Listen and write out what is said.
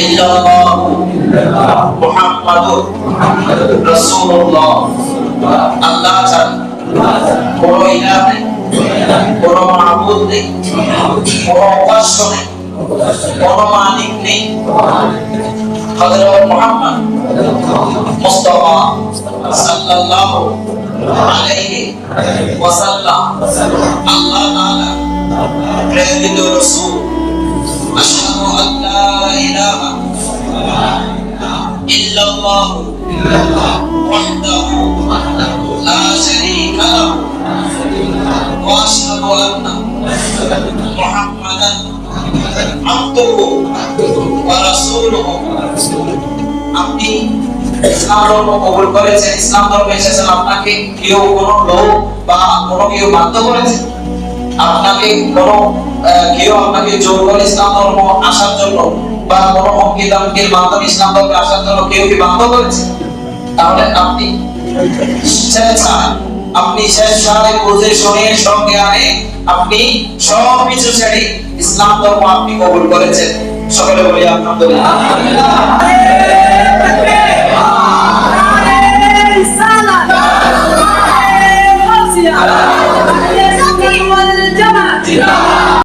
ইল্লাল্লাহ মুহাম্মাদুর রাসূলুল্লাহ। আল্লাহ ছাড়া কোনো ইলাহ নেই, কোনো মাবুদ নেই, কোনো উপাস্য নেই, কোনো মালিক নেই। হযরত মুহাম্মদ মুস্তাফা সাল্লাল্লাহু আলাইহি ওয়াসাল্লাম আল্লাহ তাআলা প্রেরিত রাসূল। আশহাদু আল্লা ইলাহা ইল্লাল্লাহ ওয়াহদাহু লা শারীকা লাহু ওয়া আশহাদু আন্না মুহাম্মাদান আবদুহু ওয়া রাসূলুহু। আপনি ইসলাম ধর্ম কবুল করেছেন, ইসলাম ধর্মে এসেছেন, আপনাকে কেউ কোনো লোক বা কোনো কেউ বাধ্য করেছে? আপনাকে কোনো কেউ আপনাকে জোর করে ইসলাম ধর্ম আসার জন্য বা কোনো হুমকি দামকির মাধ্যমে ইসলাম ধর্মে আসার জন্য কেউ কি বাধ্য করেছে? তাহলে আপনি স্বেচ্ছায় বুঝে শুনে সঙ্গে আনে আপনি সব কিছু ছেড়ে ইসলাম ধর্ম আপনি কবুল করেছেন। সকলে বলি আলহামদুলিল্লাহ।